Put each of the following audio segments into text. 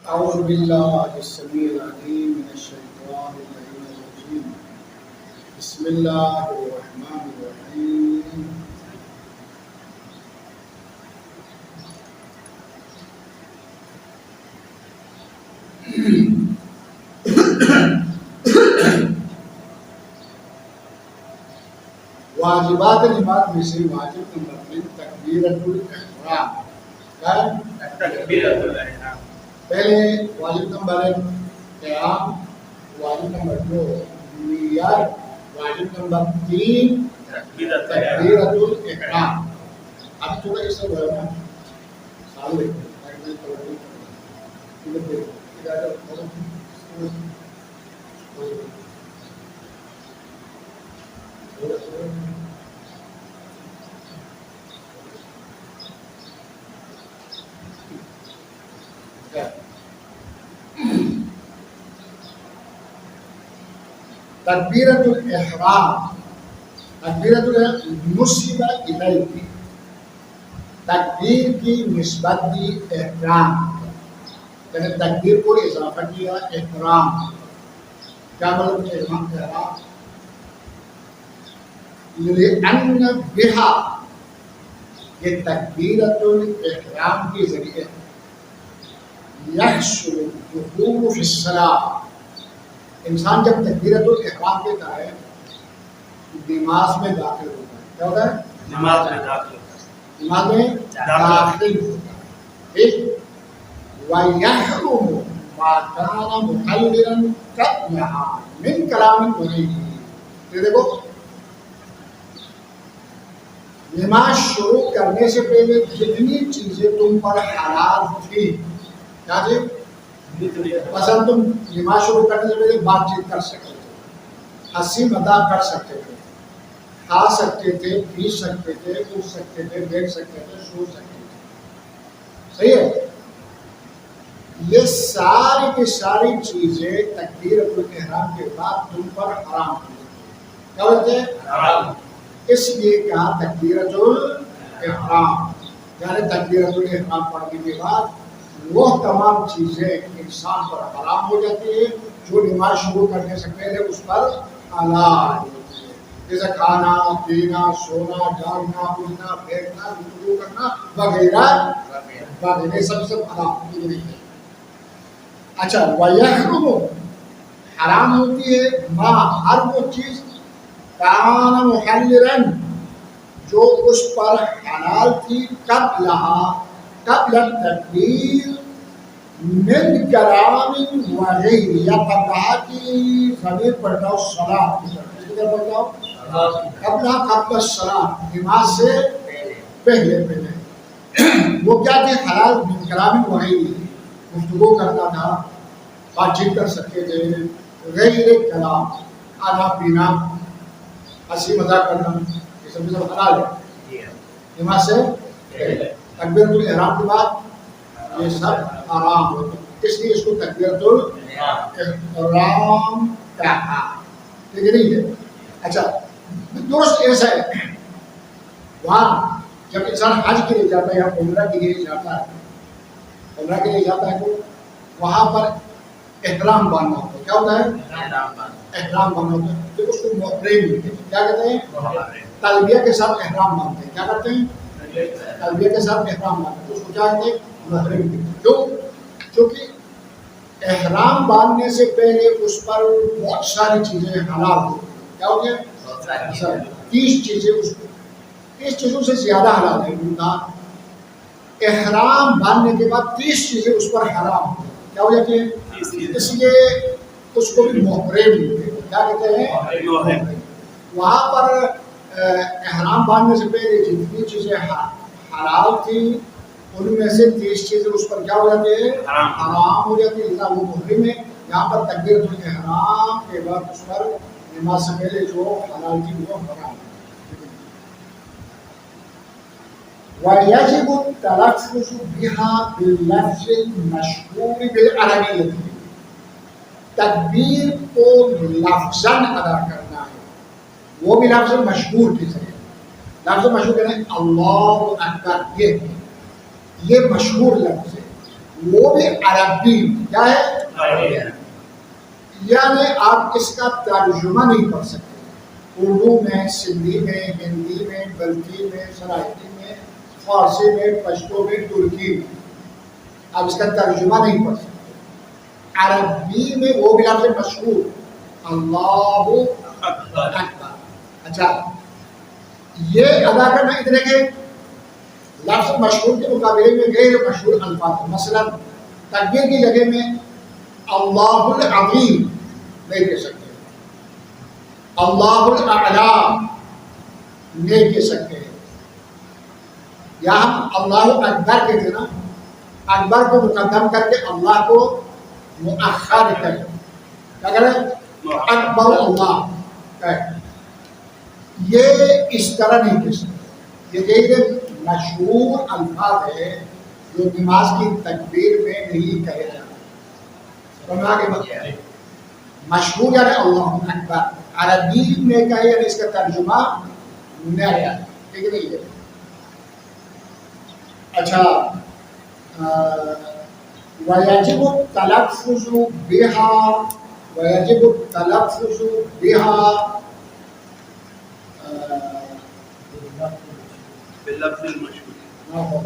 أعوذ بالله السميع العليم من الشيطان الرجيم. بسم الله الرحمن الرحيم. واجبات نماز میں سے واجب نمبر 3 تکبیرۃ الاحرام. کیا ہے؟ تکبیرۃ الاحرام. پہلے واجب نمبر 1 قیام، واجب نمبر 2 نیت، واجب نمبر 3 تکبیرۃ تکبیرۃ الاحرام. اب تھوڑا اس سے بڑھنا سال دیکھو تکبیرۃ الاحرام. تکبیرۃ نسب الیہ، تکبیر کی نسبت دی احرام، یعنی تکبیر کو اضافہ کیا احرام. کیا مطلب احرام؟ لأن بہا، یہ تکبیرۃ الاحرام کے ذریعے یحصل الدخول فی الصلاۃ. انسان جب تکبیرۃ الاحرام کہتا ہے نماز میں داخل ہوتا ہے. کیا ہوتا ہے؟ نماز میں داخل ہوتا ہے. نماز میں داخل ہوتا ہے. ٹھیک. وَيَحْرُمُ مَا كَانَ مُحَلِّلًا قَبْلَهَا مِنْ كَلَامٍ وَغَيْرِهِ. یہ دیکھو، نماز شروع کرنے سے پہلے جتنی چیزیں تم پر حلال تھی، کیا تھی؟ مثلا تم نماز شروع کرنے سے پہلے بات چیت کر سکتے تھے، ہنسی مذاق کر سکتے تھے، کھا سکتے تھے، پی سکتے تھے، اٹھ سکتے تھے، بیٹھ سکتے تھے، سو سکتے تھے. صحیح ہے؟ یہ ساری کی ساری چیزیں تکبیرۃ الاحرام کے بعد تم پر حرام ہوئی. کیا بولتے ہیں؟ حرام. اس لیے کہا تکبیرۃ الاحرام، یعنی تکبیرۃ الاحرام پڑھنے کے بعد وہ تمام چیزیں انسان پر حرام ہو جاتی ہیں جو نماز شروع کرنے سے پہلے اس پر حلال ہوتی ہے، جیسے کھانا، پینا، سونا، جاگنا، اٹھنا، بیٹھنا، گفتگو کرنا وغیرہ وغیرہ سب حرام نہیں ہے. اچھا، وَيَحْرُمُ، حرام ہوتی ہے ما، ہر وہ چیز کان محللاً، جو اس پر حلال تھی قبلہا، قبل التکبیر، من کلام وغیرہ. یا قبلہا کی ضمیر پڑھتا ہوں صلاۃ کی طرف، کس کی طرف پڑھتا ہوں؟ قبلہا، قبل الصلاۃ، نماز سے پہلے پہلے. وہ کیا تھے؟ حلال. من کلام وغیرہ، گفتگو کرتا تھا، بات چیت کر سکتے تھے. غیر کلام، کھانا پینا، ہنسی مذاق کرنا، یہ سب حلال ہے نماز سے پہلے. تکبیرۃ الاحرام کے بعد یہ سب حرام ہوتا ہے، اس لیے اس کو تکبیرۃ الاحرام کہا. ٹھیک ہے نہیں ہے؟ اچھا، درست ایسا ہے وہاں جب انسان حج کے لیے جاتا ہے یا عمرہ کے لیے جاتا ہے، عمرہ کے لیے جاتا ہے تو وہاں پر احرام باندھنا ہوتا ہے. کیا ہوتا ہے؟ احرام باندھنا ہوتا ہے. تو اس کو محرم کہتے ہیں. کیا کہتے ہیں؟ تلبیہ کے ساتھ احرام باندھتے ہیں. کیا کرتے ہیں؟ تلبیہ کے ساتھ احرام باندھتے ہیں. اس کو کیا کہتے ہیں؟ محرم کہتے ہیں. کیوں؟ کیونکہ احرام باندھنے سے پہلے اس پر بہت ساری چیزیں حلال ہوتی ہیں. کیا ہوتی ہیں؟ 30 چیزیں، اس کو 30 چیزوں سے زیادہ حلال ہے. احرام باندھنے کے بعد 30 چیزیں اس پر حرام ہوتی ہیں. کیا ہو جاتی ہیں؟ اس لیے اس کو بھی محرم کہتے ہیں. کیا کہتے ہیں؟ وہاں پر احرام باندھنے سے پہلے جتنی چیزیں حلال تھیں ان میں سے 30 چیزیں اس پر کیا ہو جاتی ہیں؟ حرام ہو جاتی ہے. وہ محرم ہے. یہاں پر تکبیرۃ الاحرام کے بعد اس پر نماز سے پہلے جو حلال تھی وہ حرام ہے. وَيَجِبُ التَّلَفُّظُ بِهَا بِاللَّفْظِ الْمَشْهُورِ بِالْعَرَبِيَّةِ. تکبیر کو لفظاً ادا کرنا ہے، وہ بھی لفظ مشہور کے ذریعے. لفظ مشہور کہتے ہیں اللہ اکبر، یہ مشہور لفظ ہے. وہ بھی عربی کیا ہے، یعنی آپ اس کا ترجمہ نہیں پڑھ سکتے اردو میں، سندھی میں، ہندی میں، بلخی میں، سرائکی میں، فارسی میں، پشتو میں، ترکی میں، آپ اس کا ترجمہ نہیں پڑھ سکتے۔ عربی میں وہ بھی لفظ مشہور اللہ اکبر۔ اچھا یہ ادا کرنا اتنے کے لفظ مشہور کے مقابلے میں غیر مشہور الفاظ، مثلا تکبیر کی جگہ میں اللہ العظیم نہیں کہہ سکتے، اللہ الاعلی نہیں کہہ سکتے، یا ہم اللہ اکبر کہتے نا، اکبر کو مقدم کر کے اللہ کو مؤخر کریں، کیا کریں؟ اکبر اللہ کہیں، یہ اس طرح نہیں کہہ سکتے۔ یہ غیر مشہور الفاظ ہے جو نماز کی تکبیر میں نہیں کہے جاتے۔ سمجھ آگے بات، مشہور یعنی اللہ اکبر، عربی میں کہے یعنی اس کا ترجمہ نہیں آیا، ٹھیک ہے نہیں ہے۔ اچھا وَيَجِبُ التَّلَفُّظُ بِهَا وَيَجِبُ التَّلَفُّظُ بِهَا باللفظ المشهور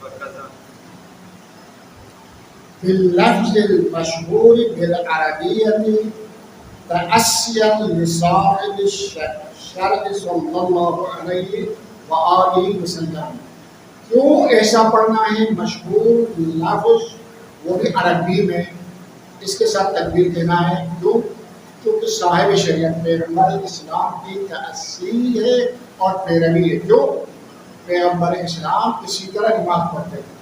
وكذا باللفظ المشهور بالعربية تأسيا لصاحب الشرع صلی اللہ علیہ وآلہ وسلم۔ کیوں ایسا پڑھنا ہے مشہور لفظ وہ بھی عربی میں، اس کے ساتھ تکبیر کہنا ہے، کیوں؟ کیونکہ صاحب شریعت پیغمبر اسلام کی تأسی ہے اور پیروی ہے۔ کیوں؟ پیغمبر اسلام اسی طرح نماز پڑھتے ہیں،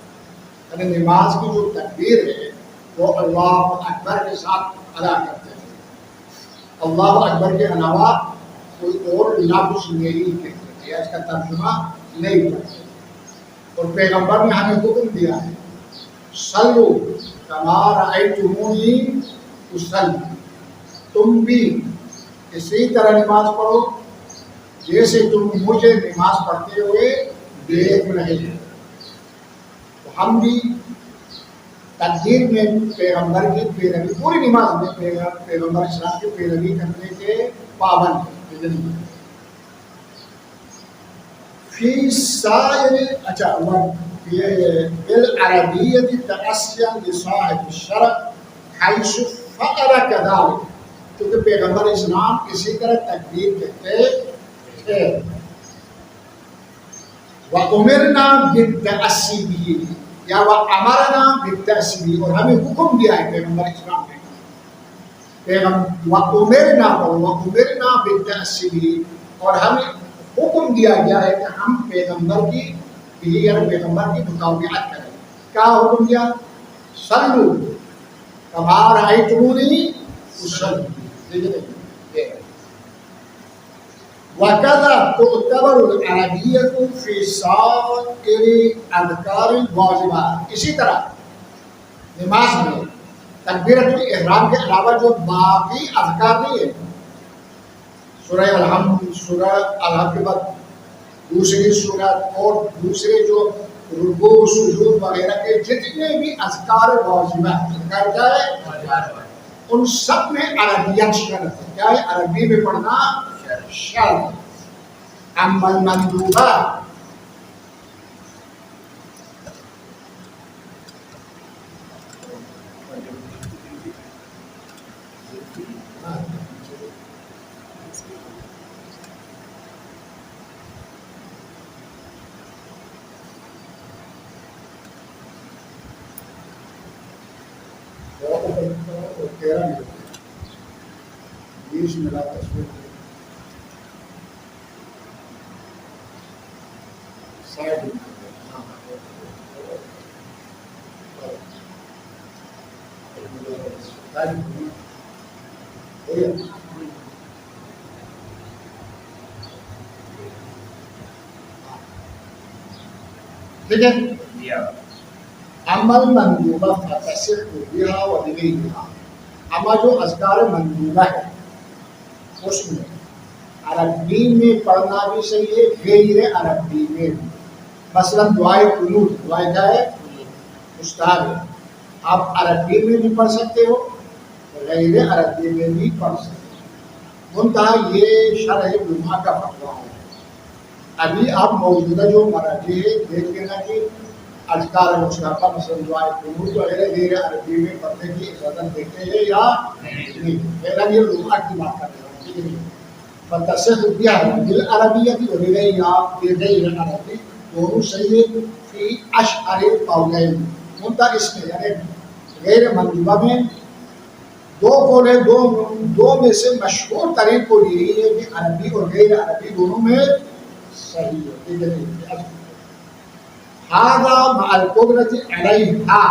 یعنی نماز کی جو تکبیر ہے وہ اللہ اکبر کے ساتھ ادا کرتے ہیں، اللہ اکبر کے علاوہ کوئی اور لفظ نہیں کہتے، یا اس کا ترجمہ نہیں کرتے۔ اور پیغمبر نے ہمیں حکم دیا ہے صلو کما رأیتمونی اصلی، تم بھی اسی طرح نماز پڑھو جیسے تم مجھے نماز پڑھتے ہوئے دیکھ رہے ہیں۔ تو ہم بھی تقدیر میں پیغمبر کی پیروی، پوری نماز میں پیغمبر اسلام کی پیروی کرنے کے پابند ہیں۔ فی سائر اچھا بالعربیت تأسیا لصاحب الشرع حیث فعل کذلک، کیونکہ پیغمبر اسلام اسی طرح تکبیر کہتے تھے۔ وَأُمِرْنَا بِالتَّأَسِّي بِهِ، یا وَأَمَرْنَا بِالتَّأَسِّي بِهِ، اور ہمیں حکم دیا ہے پیغمبر اسلام نے، وَأُمِرْنَا بِالتَّأَسِّي بِهِ، اور ہمیں حکم دیا گیا ہے کہ ہم پیغمبر کی یعنی پیغمبر کی مطابقت کریں۔ کیا حکم دیا؟ صلو کما رأیتمونی اصلی۔ وَكَذَا تُعْتَبَرُ الْعَرَبِيَّةُ فِي سَائِرِ الْأَذْكَارِ الْوَاجِبَةِ، اسی طرح نماز میں تکبیرۃ الاحرام کے علاوہ جو باقی اذکار نہیں ہے، سورہ الحمد، سورہ الحمد کے بعد دوسری سورت اور دوسرے جو رکوع سجود وغیرہ کے جتنے بھی اذکار واجبہ، اذکار کیا ہے؟ ان سب میں عربیت شرط ہے۔ کیا ہے؟ عربی میں پڑھنا شرط۔ اما المندوبہ، بیس میرا تصویر سائڈ ٹھیک ہے۔ عمل مندوبہ فتصح بها وبغیرها، اما جو اذکار مندوبہ ہے اس میں عربی میں پڑھنا بھی صحیح ہے، غیر عربی میں بھی، مثلا دعائے قنوت، دعائے کیا ہے؟ مستحب ہے، آپ عربی میں بھی پڑھ سکتے ہو، غیر عربی میں بھی پڑھ سکتے ہو، منتہا یہ شرح علماء کا فتویٰ ہے۔ ابھی آپ موجودہ جو مراجع ہے دیکھ لینا کہ اذکار مصطفیٰ مثلا دعائے قنوت وغیرہ غیر عربی میں پڑھنے کی اجازت دیتے ہیں یا نہیں، میرا یہ علماء کی بات کر رہا ہوں، ٹھیک ہے؟ فتصح بها بالعربیت و بغیر عربی دونوں صحیح ہے فی اشعر قولین، منتہا اس میں یعنی غیر منجوبہ میں دو قول ہے، دو میں سے مشہور ترین قول یہی ہے کہ عربی اور غیر عربی دونوں میں صحیح ہے، ٹھیک ہے؟ ھذا مع القدرۃ علیہا،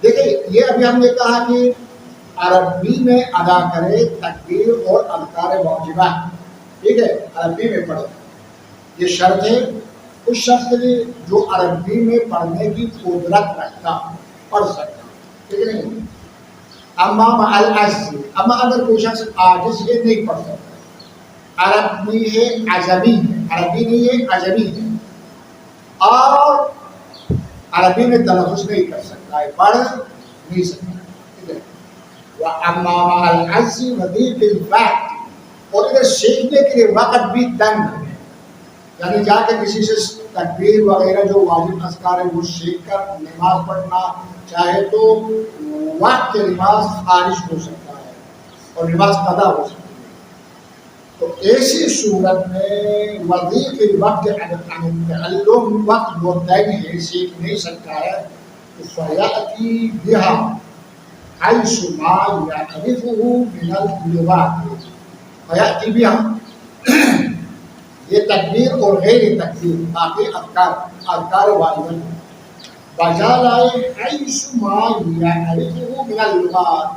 دیکھیں یہ ابھی ہم نے کہا کہ عربی میں ادا کرے تکبیر اور اذکار واجبہ، ٹھیک ہے، عربی میں پڑھے، یہ شرط ہے اس شخص کے لیے جو عربی میں پڑھنے کی قدرت رکھتا، پڑھ سکتا، ٹھیک ہے نہیں؟ اما مع العجز، اما اگر کوئی شخص عاجز ہے نہیں پڑھ سکتا، عربی ہے عجمی ہے، عربی نہیں ہے عجمی ہے، اور عربی میں تلفظ نہیں کر سکتا ہے، پڑھ نہیں سکتا، ٹھیک ہے؟ وَأَمَّا مَعَ الْعَجْزِ وَضِيقِ الْوَقْتِ، اور ادھر سیکھنے کے لیے وقت بھی تنگ ہے، یعنی جا کے کسی سے تکبیر وغیرہ جو واجب اذکار ہے وہ سیکھ کر نماز پڑھنا چاہے تو وقت کے نماز خارج ہو سکتا ہے اور نماز قضا ہو سکتی ہے، تو ایسی صورت میں وضیق الوقت عن التعلم، وقت متعین ہے، سیکھ نہیں سکتا ہے، تو فَيَأْتِي بِهَا حیث ما یعرفہ من اللغات، فیأتی بها یہ تکبیر اور غیر تکبیر باقی اذکار واجبہ بجا لائے حیث ما یعرفہ من اللغات،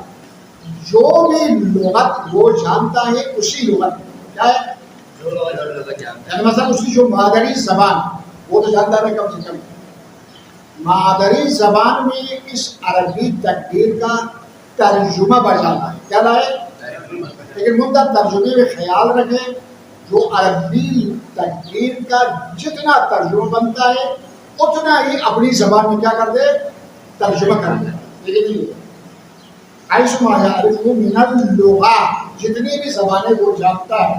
جو بھی لغت وہ جانتا ہے اسی لغت کیا ہے، یعنی مثلا اس کی جو مادری زبان وہ تو جانتا ہے کم سے کم، مادری زبان میں اس عربی تکبیر کا ترجمہ بجانا ہے، کیا لائے؟ لیکن مدت ترجمے میں خیال رکھیں جو عربی تکبیر کا جتنا ترجمہ بنتا ہے اتنا ہی اپنی زبان میں کیا کر دے، ترجمہ کر دے، لیکن یہ حیث ما یعرفہ من اللغات، جتنی بھی زبانیں وہ جانتا ہے،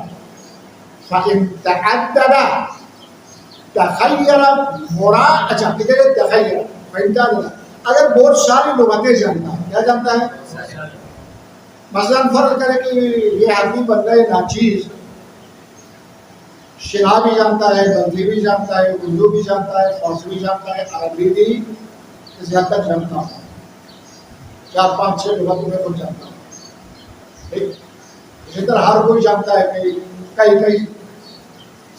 فَإِن تَعَدَّدَ تخیر مراد، اچھا کدھر ہے تخیر، اگر بہت ساری لغتیں جانتا ہے، کیا جانتا ہے؟ مثلا فرض کرے کہ یہ آدمی بندہ ناچیز شنہا بھی جانتا ہے، بلدی بھی جانتا ہے، اردو بھی جانتا ہے، فارسی بھی جانتا ہے، عربی بھی اس حد تک جانتا ہے، 4-5-6 لغتوں میں کچھ جانتا ہے، اسی طرح ہر کوئی جانتا ہے کہ کئی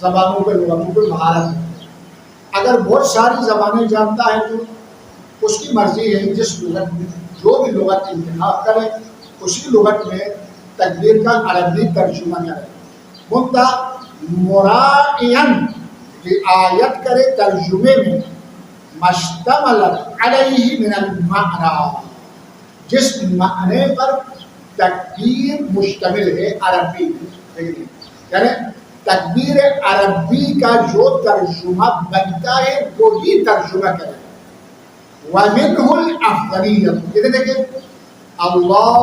زبانوں پہ لغتوں پہ مہارت ہے، اگر بہت ساری زبانیں جانتا ہے تو اس کی مرضی ہے جس لغت میں جو بھی لغت انتخاب کرے اسی لغت میں تکبیر کا عربی ترجمہ کرے، منتہا مراعین رعایت کرے ترجمے میں مشتمل علیہ من المعنی، جس معنی پر تکبیر مشتمل ہے عربی میں، یعنی تکبیر عربی کا جو ترجمہ بنتا ہے وہی ترجمہ کرے، وَمِنْهُ الْأَفْضَلِيَّةُ، کہتے دیکھیں اللہ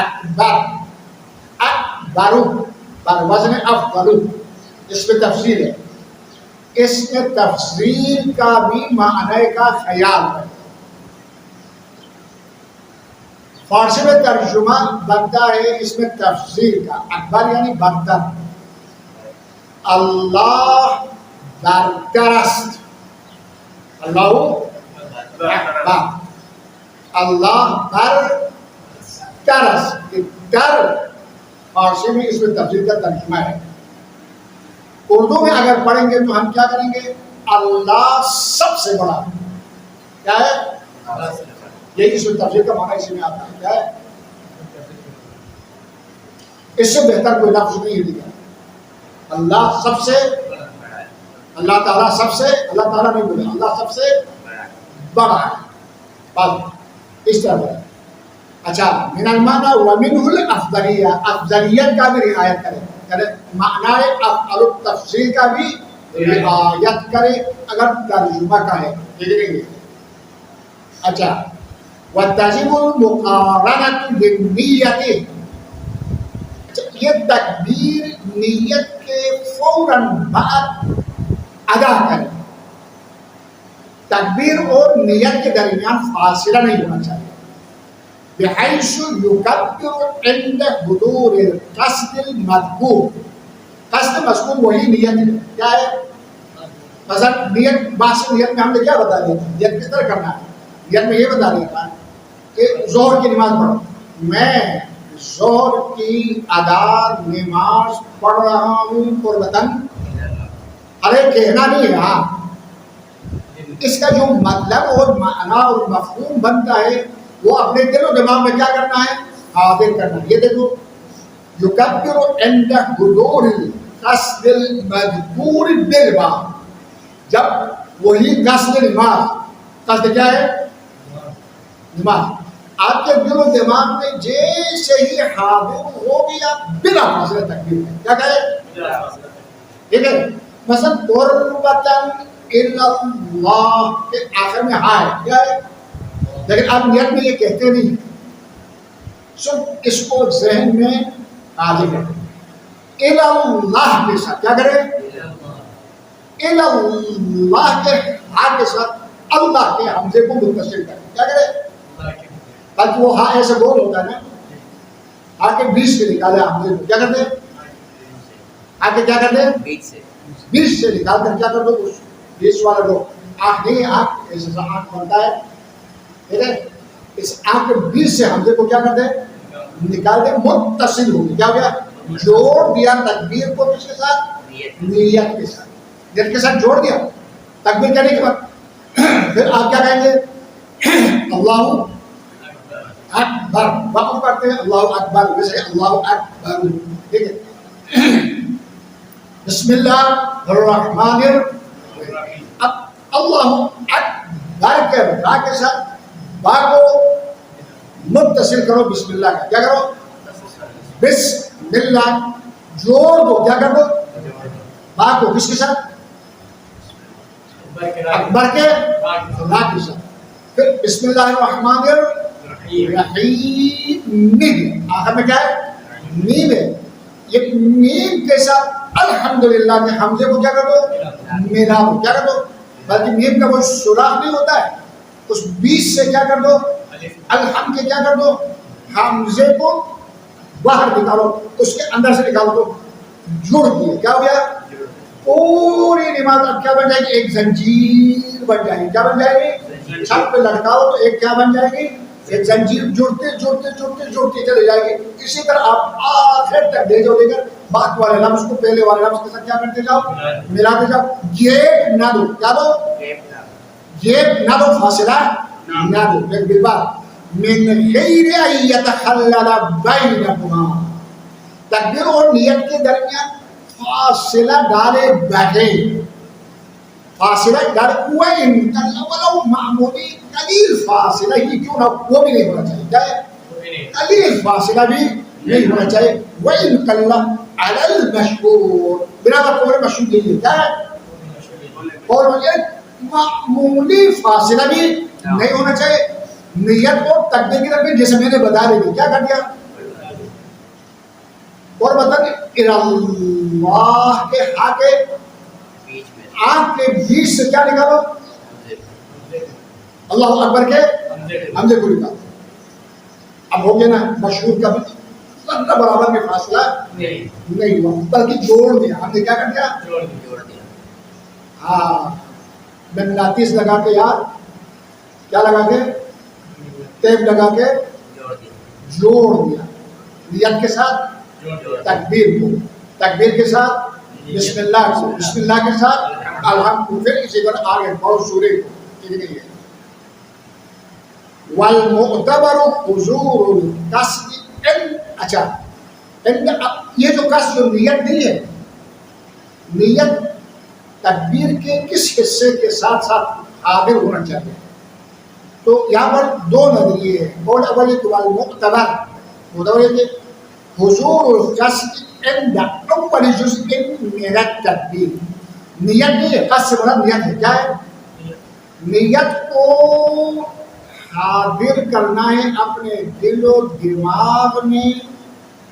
اکبر، اکبر بر وزن افضل، اس میں تفصیل ہے، اس میں تفصیل کا بھی معنی کا خیال ہے، فارسی میں ترجمہ بنتا ہے اس میں تفصیل کا، اکبر یعنی برتر، اللہ برترست، اللہ اکبر، اللہ برترست، در فارسی میں اس میں تفصیل کا ترجمہ ہے، اردو میں اگر پڑھیں گے تو ہم کیا کریں گے، اللہ سب سے بڑا، کیا ہے، یہی اس میں تفصیل کا معنی اسی میں آتا ہے، کیا ہے، اس سے بہتر کوئی لفظ نہیں دیا، اللہ سب سے، اللہ تعالیٰ سب سے، اللہ تعالیٰ نہیں بولے، اللہ سب سے بڑا ہے، بس اس طرح ہے۔ اچھا من المعنی ومنہ الافضلیہ، افضلیت کا بھی رعایت کرے، یعنی معنی افعل تفصیل کا بھی رعایت کرے اگر ترجمہ کا ہے دیکھیں گے. اچھا وتجب المقارنۃ بالنیۃ. یہ تکبیر نیت کے فوراً بعد ادا کریں. تکبیر اور نیت کے درمیان فاصلہ نہیں ہونا چاہیے. بحیث یکبر عند حضور القصد المذکور. قصد مذکور وہی نیت ہے. کیا ہے؟ مثلا نیت باس نیت میں ہم نے کیا بتا دیا تھا؟ نیت کس طرح کرنا ہے؟ نیت میں یہ بتا دیا تھا کہ ظہر کی نماز پڑھو. میں ظہر کی ادا نماز پڑھ رہا ہوں قربتاً. ارے کہنا نہیں ہے. ہاں اس کا جو مطلب اور معنی اور مفہوم بنتا ہے وہ اپنے دل و دماغ میں کیا کرنا ہے؟ حاضر کرنا. یہ دیکھو یکبر عند حضور القصد المذکور بالباء. جب وہی قصد نماز، قصد کیا ہے؟ نماز. آپ کے دل و دماغ میں جیسے ہی حاضر ہو گیا بلا فاصلہ تکبیر ہے. کیا کہے؟ ٹھیک ہے. مثلا قربتاً الی اللہ کے آخر میں ہاں ہے. کیا ہے؟ لیکن آپ نیت میں یہ کہتے نہیں. صرف اس کو ذہن میں حاضر کریں. الی اللہ کے ساتھ کیا کریں؟ الی اللہ کے ہاں کے ساتھ اللہ کے حمزے کو متصل کریں. کیا کریں؟ تاکہ وہ ہاں ایسے گول ہوتا ہے نا. ہاں کے بیچ سے نکالے حمزے کو. کیا کرتے ہیں؟ ہاں کے کیا کرتے ہیں؟ بیچ سے نکال کر کیا کر دو اس بیچ والا جو آنکھ نہیں ہے، آنکھ ایسے سا آنکھ بنتا ہے. ٹھیک ہے. اس آنکھ کے بیچ سے حمزے کو کیا کرتے ہیں؟ نکال دیں. متصل ہو گیا. کیا ہو گیا؟ جوڑ دیا تکبیر کو کس کے ساتھ؟ نیت کے ساتھ. نیت کے ساتھ جوڑ دیا. تکبیر کرنے کے بعد پھر آپ کیا کہیں گے؟ اللہ اکبر. وقف کرتے ہیں اللہ اکبر. جیسے اللہ اکبر. ٹھیک ہے. بسم اللہ الرحمن الرحیم. اب اللہ اکبر کے را کے ساتھ با کو متصل کرو بسم اللہ کا. کیا کرو؟ بسم اللہ جوڑ دو. کیا کر دو؟ با کو کس کے ساتھ؟ اکبر کے را کے ساتھ. پھر بسم اللہ الرحمن الرحیم. آخر میں کیا ہے؟ میم ہے. یہ میم کے ساتھ الحمدللہ کے حمزے کو کیا کر دو؟ ملا دو. کیا کر دو؟ بلکہ میم کا کوئی سوراخ نہیں ہوتا ہے. اس بیچ سے کیا کر دو؟ الحم کے کیا کر دو؟ حمزے کو باہر نکالو. اس کے اندر سے نکالو دو. جڑ دیے. کیا ہو گیا؟ پوری نماز اب کیا بن جائے گی؟ ایک زنجیر بن جائے گی. کیا بن جائے گی؟ چھت پہ لٹکاؤ تو ایک کیا بن جائے گی؟ ایک زنجیر جڑتے جڑتے جڑتے جڑتے چلے جائے گی. اسی طرح آپ آخر تک دے جاؤ. لے کر بات والے لفظ کو پہلے والے لفظ کے ساتھ کیا کرتے جاؤ؟ ملاتے جاؤ. گیپ نہ دو. کیا دو؟ گیپ نہ دو. فاصلہ نہ دو. ایک بالبات من غیر ان یتخلل بینکما. تکبیر اور نیت کے درمیان فاصلہ ڈالے بیٹھے. فاصلہ ڈالے ولو معمولی قلیل فاصلہ ہی کیوں نہ وہ بھی نہیں ہونا چاہیے. کیا ہے؟ قلیل فاصلہ بھی نہیں ہونا چاہیے. وَإِنْ قَلَّ عَلَى الْمَشْهُورِ. بنابر قول مشہور کے لیے کیا ہے؟ اور معمولی فاصلہ بھی نہیں ہونا چاہیے. نیت اور تکبیر کی طرف جیسے میں نے بتا دی کیا کر دیا. اور بتا دیں اللہ کے ہاں کے آنکھ کے بیچ سے کیا نکالو؟ اللہ اکبر کے حمزے کو نکالو. اب ہو گیا نا مشہور کا بھی برابر میں فاصلہ نہیں ہوا بلکہ جوڑ دیا. ہم نے کیا کر دیا؟ جوڑ دیا. ہاں مغناطیس لگا کے یار کیا لگا کے؟ ٹیپ لگا کے جوڑ دیا. نیت کے ساتھ تکبیر کو، تکبیر کے ساتھ بسم اللہ سے، بسم اللہ کے ساتھ الحمد. پھر اسی طرح آگے بہت سورے کو. والمعتبر حضور القصد. اچھا یہ جو قصد جو نیت نہیں ہے، نیت تکبیر کے کس حصے کے ساتھ ساتھ حاضر ہونا چاہیے. تو یہاں پر دو نظریے ہیں. قول اول والمعتبر مدور حضور القصد عند اول جزء من التکبیر. نیت نہیں ہے، قصد سے مراد نیت ہے. کیا ہے؟ نیت کو حاضر کرنا ہے اپنے دل و دماغ میں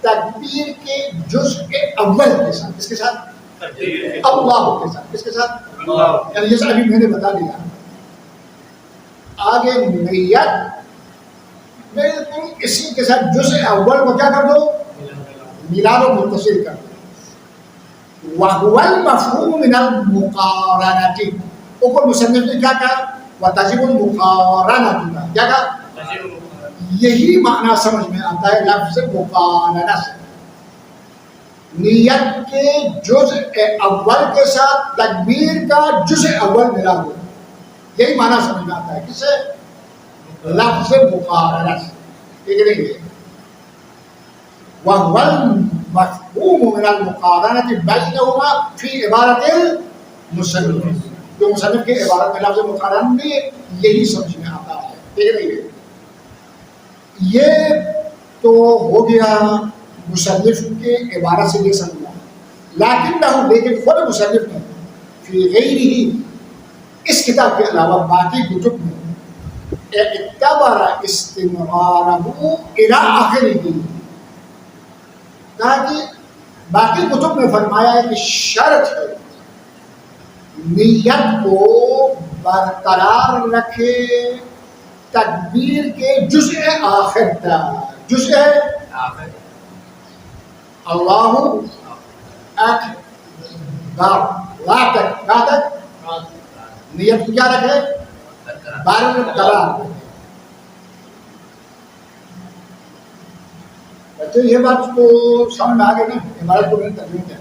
تکبیر کے جزء اول کے ساتھ. کس کے ساتھ؟ اللہ کے ساتھ. کس کے ساتھ؟ یعنی جیسا ابھی میں نے بتا دیا. آگے نیت بالکل اسی کے ساتھ جزء اول کو کیا کر دو؟ ملا دو، متصل کر دو. وَهُوَ الْمَفْهُومُ مِنَ الْمُقَارَنَةِ. اوپر مصنف نے کیا کہا؟ وَتَجِبُ الْمُقَارَنَةُ. کیا کہا؟ یہی معنی سمجھ میں آتا ہے لفظ مقارنہ سے. نیت کے جزء اول کے ساتھ تکبیر کا جزء اول ملا دو. یہی معنی سمجھ میں آتا ہے. کس سے؟ لفظ مقارنہ سے. ٹھیک نہیں ہے؟ وَهُوَ الْمَفْهُومُ مِنَ الْمُقَارَنَةِ بَيْنَهُمَا فِي عِبَارَةِ الْمُصَنِّفِ. جو مصنف کی عبارت میں لفظ مقارنہ بھی یہی سمجھ میں آتا ہے. ٹھیک نہیں ہے؟ یہ تو ہو گیا مصنف کے عبارت سے یہ سمجھا. لیکن خود مصنف نے فی غیرہ اس کتاب کے علاوہ باقی کتب میں اعتبر استمرارہ الی آخرہ. تاکہ باقی کتب میں فرمایا ہے کہ شرط ہے نیت کو برقرار رکھے تکبیر کے جزء آخر تک. جزء اللہ اکبر لا تک نیت کو کیا رکھے؟ برقرار. بچے یہ بات تو سمجھ میں آ گئی نا؟ عبارت کو میں نے ترجمہ کیا.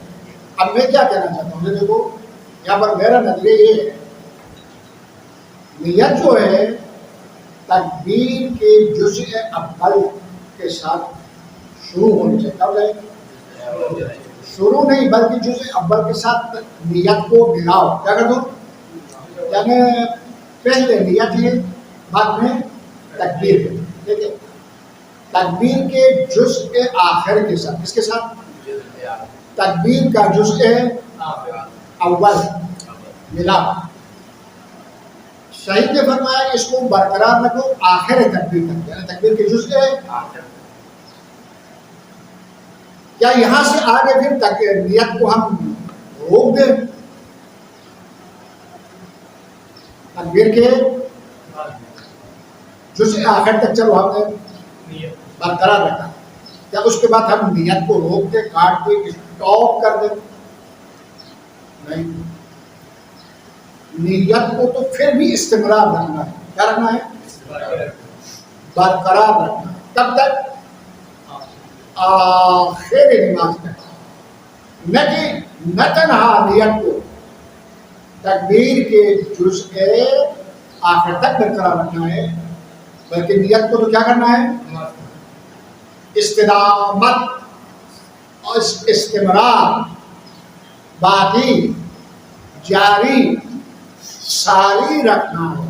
اب میں کیا کہنا چاہتا ہوں؟ دیکھو یہاں پر میرا نظریہ یہ ہے نیت جو ہے تکبیر کے جزء اول کے ساتھ شروع ہونی چاہیے. کب جائے؟ شروع نہیں بلکہ جزء اول کے ساتھ نیت کو ملاؤ. کیا کر دو؟ یعنی پہلے نیت ہے بعد میں تکبیر ہے. ٹھیک ہے؟ تکبیر کے جزء آخر کے ساتھ. کس کے ساتھ؟ تکبیر کا جزء اول ملا. شہید نے فرمایا اس کو برقرار رکھو آخر تکبیر تک. یعنی تکبیر کے جزء کیا یہاں سے آگے پھر نیت کو ہم روک دیں؟ تکبیر کے جزء آخر تک چلو ہم نے برقرار رکھا. کیا اس کے بعد ہم نیت کو روک دیں، کاٹ دیں، اسٹاپ کر دیں؟ نہیں. نیت کو تو پھر بھی استمرار رکھنا ہے. کیا رکھنا ہے؟ برقرار رکھنا ہے. کب تک؟ آخر نماز تک. نہ کہ نہ تنہا نیت کو تکبیر کے جزء آخر تک برقرار رکھنا ہے بلکہ نیت کو تو کیا کرنا ہے؟ استدامت اور استمرار باقی جاری ساری رکھنا ہے.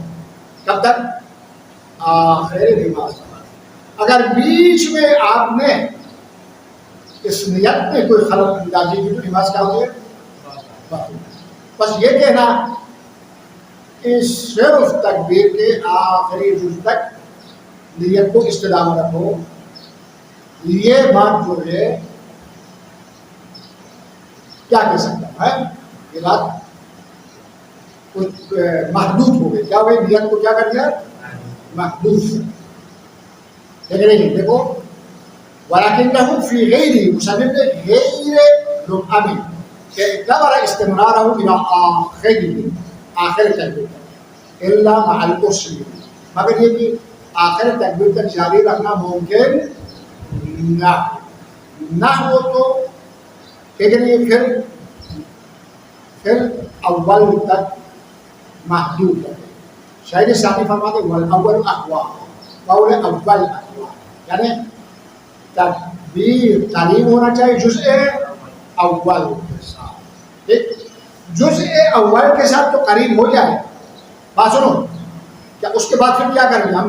کب تک؟ آخر نماز. اگر بیچ میں آپ نے اس نیت میں کوئی خلل اندازی کی تو نماز کیا ہوگی؟ بس یہ کہنا کہ صرف تکبیر کے آخری جز تک نیت کو استدامت رکھو، یہ بات جو ہے کیا کہہ سکتا ہے؟ یہ بات کچھ محدود ہو گئی. کیا ہوئی؟ نیت کو کیا کر دیا؟ محدود. لیکن نہیں دیکھو وَلَكِنَّهُ فِي غَيْرِ مصنف نے غیر رکعہ کہ اعتبر استمرارہ الى آخر تکبیر تک الا مع العسر، مگر یہ کہ آخر تکبیر تک جاری رکھنا ممکن نہ ہو تو لیکن یہ پھر اول تک محدود ہے. شاعر ثانی فرماتے والاول اقوا، قول اول اقوا، یعنی تکبیر قریب ہونا چاہیے جزء اول کے ساتھ. جزء اول کے ساتھ تو قریب ہو جائے. بات سنو، کیا اس کے بعد پھر کیا کریں گے؟ ہم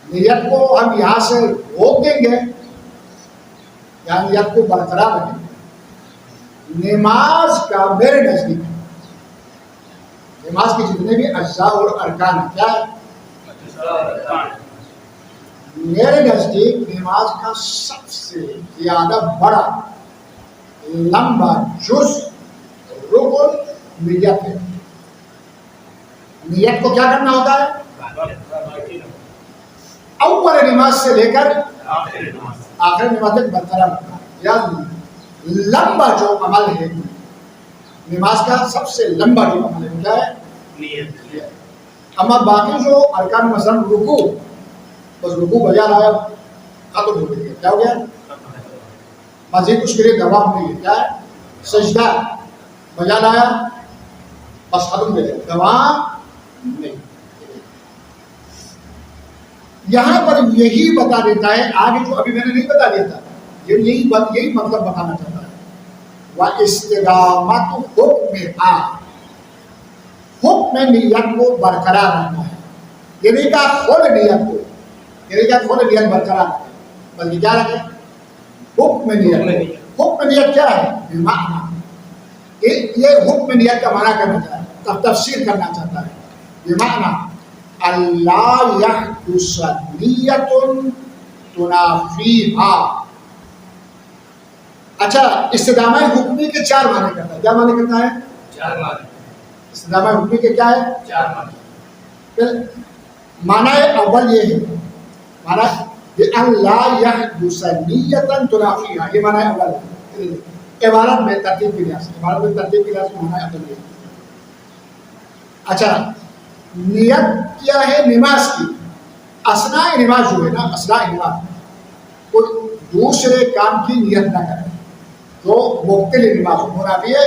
نیت کو ہم یہاں سے روک دیں گے یا نیت کو برقرار رکھیں گے؟ نماز کا میرے نزدیک نماز کے جتنے بھی اجزاء اور ارکان ہیں کیا ہے؟ میرے نزدیک نماز کا سب سے زیادہ بڑا لمبا جز رکن نیت ہے. نیت کو کیا کرنا ہوتا ہے؟ اول نماز سے لے کر آخر نماز تک برقرار رکھنا ہے. یاد لمبا جو عمل ہے نماز کا سب سے لمبا جو عمل ہے کیا ہے؟ نیت. اما باقی جو ارکان مثلا رکوع بس رکوع بجا لایا ختم ہو گیا. کیا ہو گیا؟ مزید اس کے لیے دوام نہیں ہے. کیا ہے؟ سجدہ بجا لایا بس ختم ہو گیا. دوام نہیں. یہاں پر یہی بتا دیتا ہے آگے جو ابھی میں نے نہیں بتا دیا تھا یہی مطلب بتانا چاہتا ہے. وَإِسْتِقَامَةُ حُکْمِهَا حکم نیت کو برقرار رکھنا ہے. یہ نہیں کہا خود نیت کو برقرار رکھنا بلکہ کیا رکھے؟ حکم نیت. حکم نیت کیا ہے؟ بمعنی یہ حکم نیت کا معنی کرنا چاہتا ہے تفسیر کرنا چاہتا ہے. بمعنی اللہ یحدث نیت تنافیہا. اچھا استدامہ حکمی کے 4 معنی کرتا ہے. کیا معنی کرتا ہے؟ 4 معنی. استدامہ حکمی کے کیا ہے؟ 4 معنی. معنی اول یہ ہے معنی اللہ یحدث نیت تنافیہا. یہ معنی اول ہے. عبارت میں ترتیب کے لحاظ سے معنی اول ہے. اچھا نیت کیا ہے؟ نماز کی اثناء نماز جو ہے نا اثناء نماز کوئی دوسرے کام کی نیت نہ کرے جو مختلف نماز ہو. منافی ہے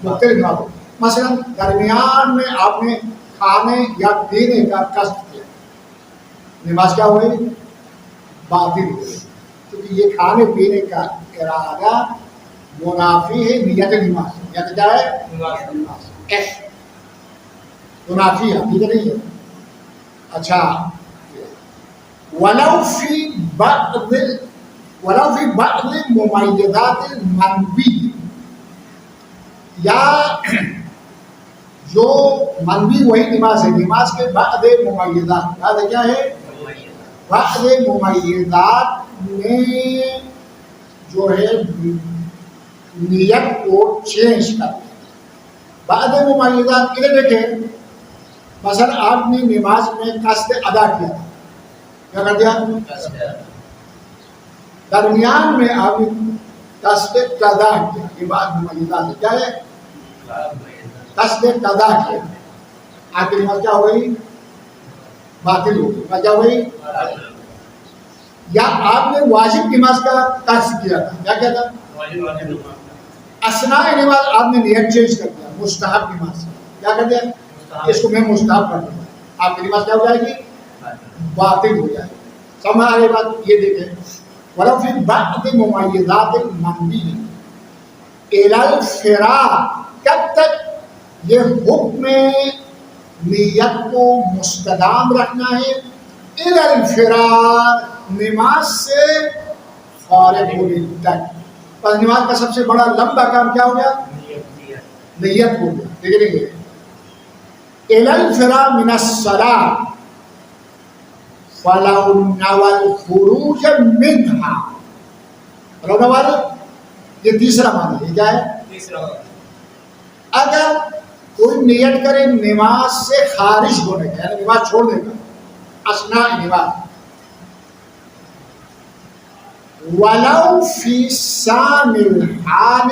مختلف نماز ہو. مثلا درمیان میں آپ نے کھانے یا پینے کا قصد کیا نماز کیا ہوئی؟ باطل ہوئی کیونکہ یہ کھانے پینے کا ارادہ منافی ہے نیت نماز. نیت کیا ہے؟ نماز. منافی ہے ٹھیک نہیں ہے. اچھا ولو فی بعض ممیزات المنوی یا جو منوی وہی نماز ہے نماز کے بعد ممیزات. یاد ہے کیا ہے؟ بعد ممیزات میں جو ہے نیت کو چینج کرتے ہیں. بعد ممیزات ادھر دیکھیں مثلا آپ نے نماز میں قصد ادا کیا کیا کر دیا؟ درمیان میں آپ نے قصد قضا کیا. یہ بات ممیزات ہے. کیا ہے؟ قصد قضا کیا آپ کی نماز کیا ہو گئی؟ باطل ہو گئی. کیا ہوئی؟ یا آپ نے واجب نماز کا قصد کیا تھا. کیا کیا تھا؟ اثناء نماز آپ نے نیت چینج کر دیا مستحب نماز. کیا کر دیا؟ اس کو میں مستحب کر دوں. آپ کی نماز کیا ہو جائے گی؟ باطل ہو جائے گی. سمجھ آ رہی بات؟ یہ دیکھیں ولو فی بعض ممیزات المنوی الی الفراغ. کب تک یہ حکم نیت کو مستدام رکھنا ہے؟ الی الفراغ نماز سے فارغ ہونے تک. بس نماز کا سب سے بڑا لمبا کام کیا ہو گیا؟ نیت ہو گیا. ٹھیک ہے الی الفراغ من الصلاۃ فلو نوى الخروج منها. فلو نوى یہ تیسرا معنی ہے. کیا ہے؟ اگر کوئی نیت کرے نماز سے خارج ہونے کا یعنی نماز چھوڑنے کا اثناء نماز ولو فی سام الحال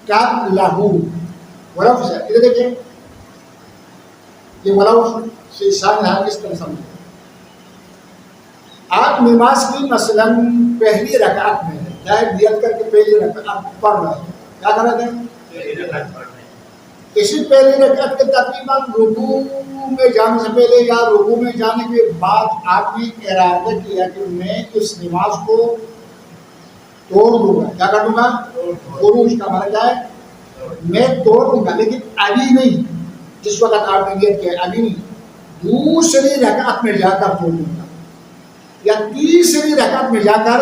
قبلہ. ولو فی ادھر دیکھیں یہ ولو فی سام الحال کس طرح سمجھیں؟ آپ نماز کی مثلا پہلی رکعت میں ہے کیا ہے؟ نیت کر کے پہلی رکعت پڑھ رہے ہیں. کیا کر رہے ہیں؟ اسی پہلی رکعت کے تقریباً رکوع میں جانے سے پہلے یا رکوع میں جانے کے بعد آپ نے ارادہ کیا کہ میں اس نماز کو توڑ دوں گا. کیا کر دوں گا؟ خروج کا مطلب کیا ہے؟ میں توڑ دوں گا لیکن ابھی نہیں. جس وقت آپ نے نیت کیا ابھی نہیں. دوسری رکعت میں جا کر توڑ دوں گا یا تیسری رکعت میں جا کر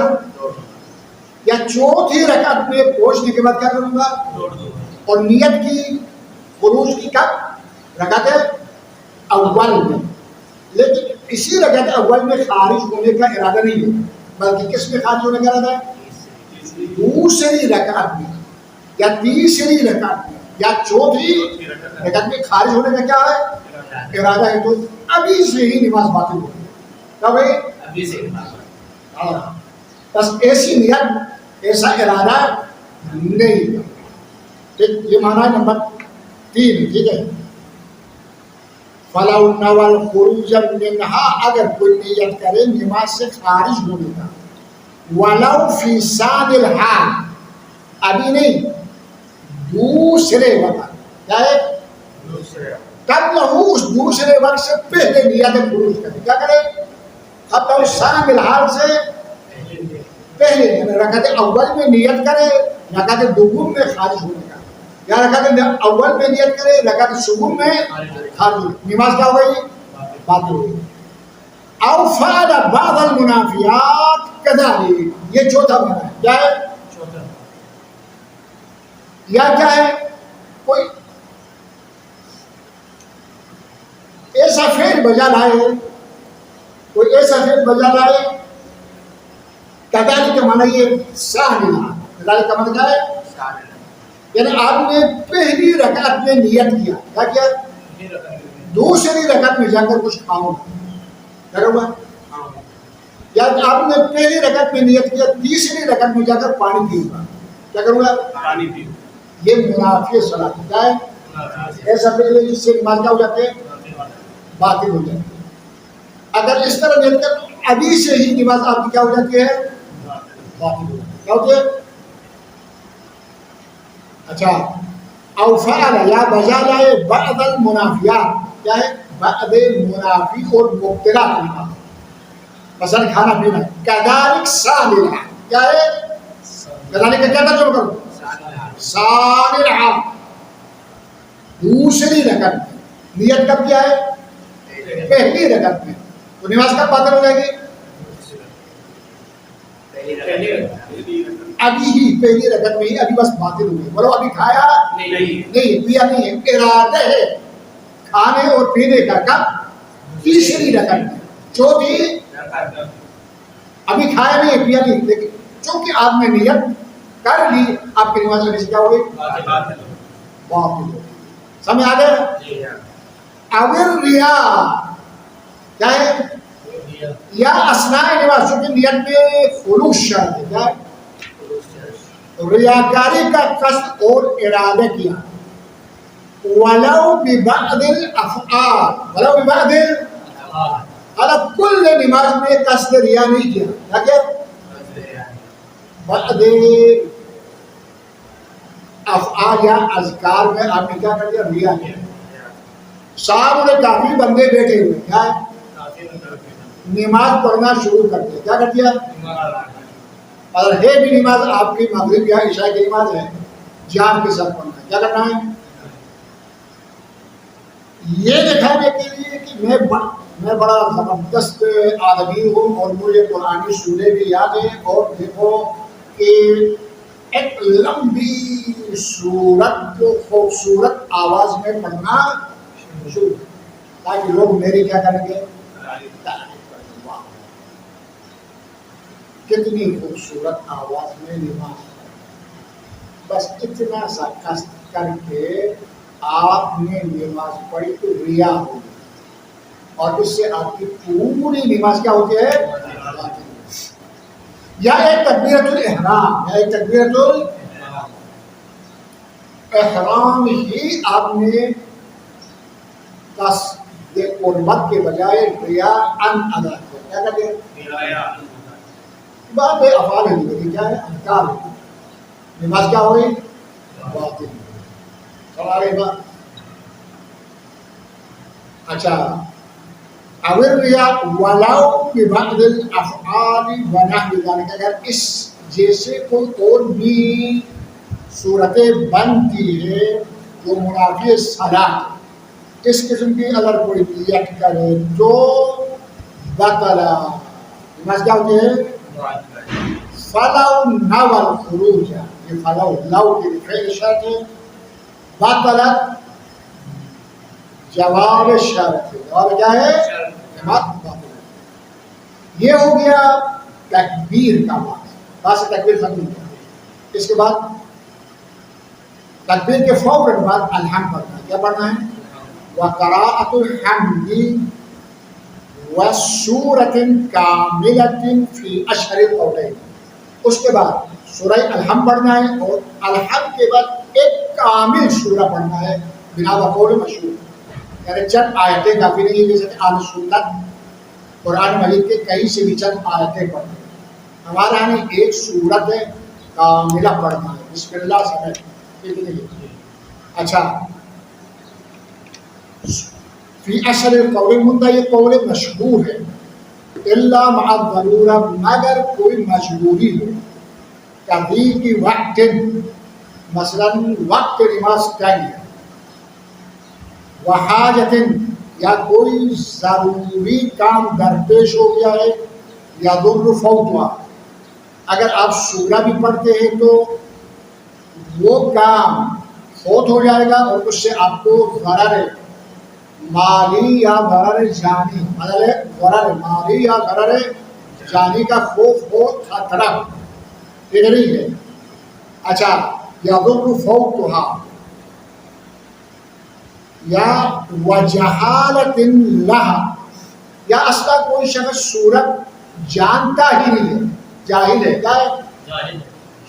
یا یا چوتھی رکعت میں پہنچنے کے بعد کیا کروں گا؟ اور نیت کی خروج کی کب؟ رکعت اول میں. لیکن اسی رکعت اول میں خارج ہونے کا ارادہ نہیں ہے، بلکہ کس میں خارج ہونے کا ارادہ ہے؟ دوسری رکعت میں یا تیسری رکعت میں یا چوتھی رکعت میں خارج ہونے کا کیا ہے؟ ارادہ ہے. تو ابھی سے ہی نماز باطل ہو گئی. کب ہے؟ ابھی سے. بس ایسی نیت، ایسا ارادہ نہیں. یہ معنی نمبر 3. ٹھیک ہے. فَلَوْ نَوَى الْخُرُوجَ مِنْهَا، اگر کوئی نیت کرے نماز سے خارج ہونے کا، وَلَوْ فِي ثَانِي الْحَالِ، ابھی نہیں، دوسرے وقت. کیا ہے؟ قبل اس دوسرے وقت سے پہلے نیت خروج کرے. کیا کرے؟ قبل ثانی الحال سے پہلے، یعنی رکعت اول میں نیت کرے رکعت دوم میں خارج ہونے کا، یا رکعت اول میں نیت کرے رکعت سوم میں خارج ہونے. نماز کیا ہو گئی؟ باطل ہو گئی. او فعل بعض المنافیات کذالک، یہ چوتھا معنی ہے. کیا ہے؟ یا کیا ہے؟ کوئی ایسا فعل بجا لائے، کوئی ایسا فعل بجا لائے. کذالک کا معنی یہ ثانی، کذالک کا معنی کیا ہے؟ یعنی آپ نے پہلی رکعت میں نیت کیا، کیا کیا؟ دوسری رکعت میں جا کر کچھ کھاؤں گا، یا آپ نے پہلی رکعت میں نیت کیا تیسری رکعت میں جا کر پانی پیوں گا. کیا کروں گا؟ پانی پیو. یہ منافی صلاۃ. کیا ہے؟ ایسا پہلے جس سے نماز کیا ہو جاتے ہیں؟ باطل ہو جاتی ہے. اگر اس طرح نیت کر ابھی سے ہی نماز آپ کی کیا ہو جاتی ہے؟ باطل ہو جاتی ہے. کیا ہوتی ہے؟ اچھا. او فعل، یا بجا لائے بعض المنافیات. کیا ہے؟ بعض منافی اور مبتلات نماز، مثلا کھانا پینا. کذالک ثانی الحال. کیا ہے؟ کذالک کا کیا ترجمہ کرو؟ ثانی الحال، دوسری رکعت میں. نیت کب کیا ہے؟ پہلی رکعت میں. تو نماز کب باطل ہو جائے گی؟ ابھی ہی پہلی رکعت میں ہی ابھی بس باطل ہو گئی. بولو ابھی کھایا نہیں، پیا نہیں ہے، ارادہ ہے کھانے اور پینے کا. کب؟ تیسری رکعت میں. چوتھی ابھی کھایا نہیں، پیا نہیں، لیکن چونکہ آپ نے نیت کر لی، آپ کی نماز میں کیا ہو گئی؟ باطل ہو گئی. سمجھ آ گیا؟ اگر ریا کیا ہے؟ یا اثناء نماز، چونکہ نیت میں خلوص شرط ہے. کیا ہے؟ ریاکاری کا قصد اور ارادہ کیا. ولو ببعض الافعال، ولو ببعض الافعال، کل نماز میں قصد ریا نہیں کیا. کیا کیا؟ بعض افعال یا اذکار میں آپ نے کیا کر دیا؟ ریا کیا. سامنے کافی بندے بیٹھے ہوئے، کیا ہے؟ نماز پڑھنا شروع کر دیا. کیا کر دیا؟ اگر ہے بھی نماز آپ کی مغرب یا عشاء کی نماز ہے، جان کے ساتھ پڑھنا ہے. کیا کرنا ہے؟ یہ دکھانے کے لیے کہ میں بڑا زبردست آدمی ہوں اور مجھے قرآنی سورے بھی یاد ہیں، اور دیکھو کہ ایک لمبی سورت کو خوبصورت آواز میں پڑھنا شروع، تاکہ لوگ میری کیا کریں گے؟ کتنی خوبصورت آواز میں نماز. بس اتنا سا قصد کر کے آپ نے نماز پڑھی تو ریا ہو گئی، اور اس سے آپ کی پوری نماز کیا ہوتی ہے؟ یا ایک تکبیرۃ الاحرام، یا ایک تکبیرۃ الاحرام ہی آپ نے قصد قربت کے بجائے ریا ان ادا کیا. کیا کر دیا؟ بات ہے افعال ہے، لیکن کیا ہے؟ اذکار ہے. نماز کیا ہوئی؟ باطل. سمجھ آ گئی بات؟ اچھا. اگر ریا ولو ببعض الافعال ونحو ذلك، اگر اس جیسے کوئی اور بھی صورتیں بنتی ہے جو منافی صلاۃ، اس قسم کی اگر کوئی نیت کرے تو بطل. نماز کیا ہوتی ہے؟ فلو نوى الخروج، یہ فلو لو کی فعل شرط ہے، بطلت جواب شرط ہے، جواب کیا ہے؟ یہ ہو گیا تکبیر کا بات تکبیر ختم ہو گیا۔ اس کے بعد تکبیر کے فوراً بعد الحمد پڑھنا ہے۔ کیا پڑھنا ہے؟ وقراءۃ الحمد وسورۃ کاملۃ فی اشہر القولین، اس کے بعد سورہ الحمد پڑھنا ہے اور الحمد کے بعد ایک کامل سورہ پڑھنا ہے بنا بقول مشہور، یعنی چند آیتیں کافی نہیں ہے، جیسے کہ آل سنت قرآن مجید کے کہیں سے بھی چند آیتیں پڑھنا ہے۔ ہمارے یہاں ایک سورت کاملہ پڑھنا ہے، بسم اللہ سے ہے۔ اچھا، فی اشہر القول منتہا، یہ قول مشہور ہے، الا مع الضرورہ، مگر کوئی مجبوری ہو، کبھی وقت، مثلا وقت نماز ٹائم ہے، وحاجت، یا کوئی ضروری کام درپیش ہو گیا ہے، یا ضر فوتوا، اگر آپ سورہ بھی پڑھتے ہیں تو وہ کام فوت ہو جائے گا اور اس سے آپ کو ضرر مالی یا ضرر جانی، ضرر مالی یا ضرر جانی کا خوف ہو، خطرہ، یہ نہیں ہے۔ اچھا، یا ضر فوتوا، یا وجہالت لہا، یا اصلا کوئی شخص سورت جانتا ہی نہیں ہے، جاہل ہے، کیا ہے؟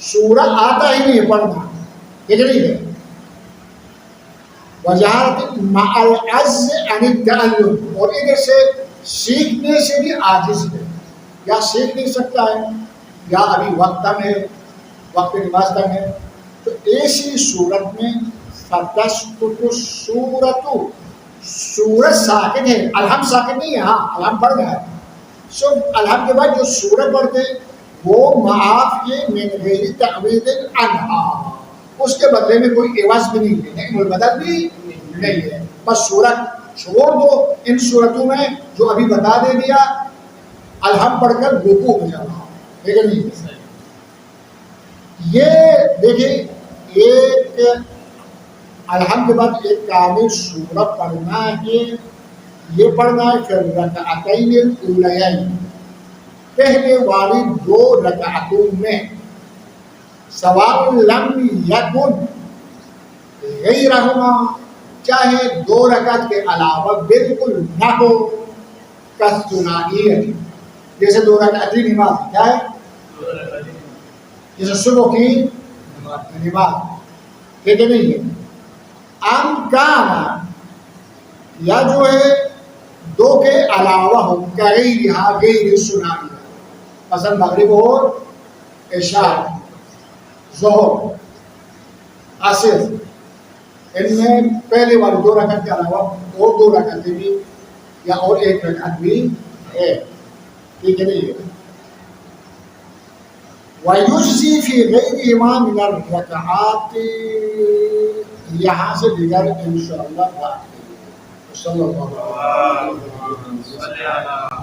سورت آتا ہی نہیں ہے پڑھنا، یہ نہیں ہے۔ وجہالت مع العجز عن التعلم، اور ادھر سے سیکھنے سے بھی عاجز ہے، یا سیکھ نہیں سکتا ہے، یا ابھی وقت کم ہے، وقت نماز کم ہے، تو ایسی صورت میں فتسقط السورۃ، سورت ساکن ہے، الحمد ساکن نہیں ہے، ہاں الحمد پڑھ رہا ہے، سو الحمد کے بعد جو سورت پڑھتے وہ معاف ہے من غیر تعویض عنہا، اس کے بدلے میں کوئی عوض بھی نہیں ہے، بدل بھی نہیں ہے، بس سورت چھوڑ دو۔ ان سورتوں میں جو ابھی بتا دے دیا، الحمد پڑھ کر رکوع میں جانا، ٹھیک ہے نہیں؟ یہ دیکھیں، ایک الحمد کے بعد ایک کامل سورت پڑھنا ہے، یہ پڑھنا ہے پھر رکعتین الاولیین، پہلے والی دو رکعتوں میں، سواء لم یکن غیرہما، چاہے دو رکعت کے علاوہ بالکل نہ ہو، کالثنائیہ، جیسے دو رکعتی نماز، کیا ہے؟ جیسے صبح کی نماز، ٹھیک ہے نہیں ہے؟ کانا، یا جو ہے دو کے علاوہ ہو، غیرہا، غیر ثنائیہ، مثلا مغرب اور عشاء، ظہر، عصر، ان میں پہلے والی دو رکعت کے علاوہ اور دو رکعتیں بھی یا اور ایک رکعت بھی ہے، ٹھیک ہے نہیں ہے؟ وَيُجْزِي فِي غَيْرِهِمَا مِنَ الرَّكَعَاتِ، یہاں سے دیگر انشاءاللہ بات کریں۔ صلی اللہ علیہ وسلم۔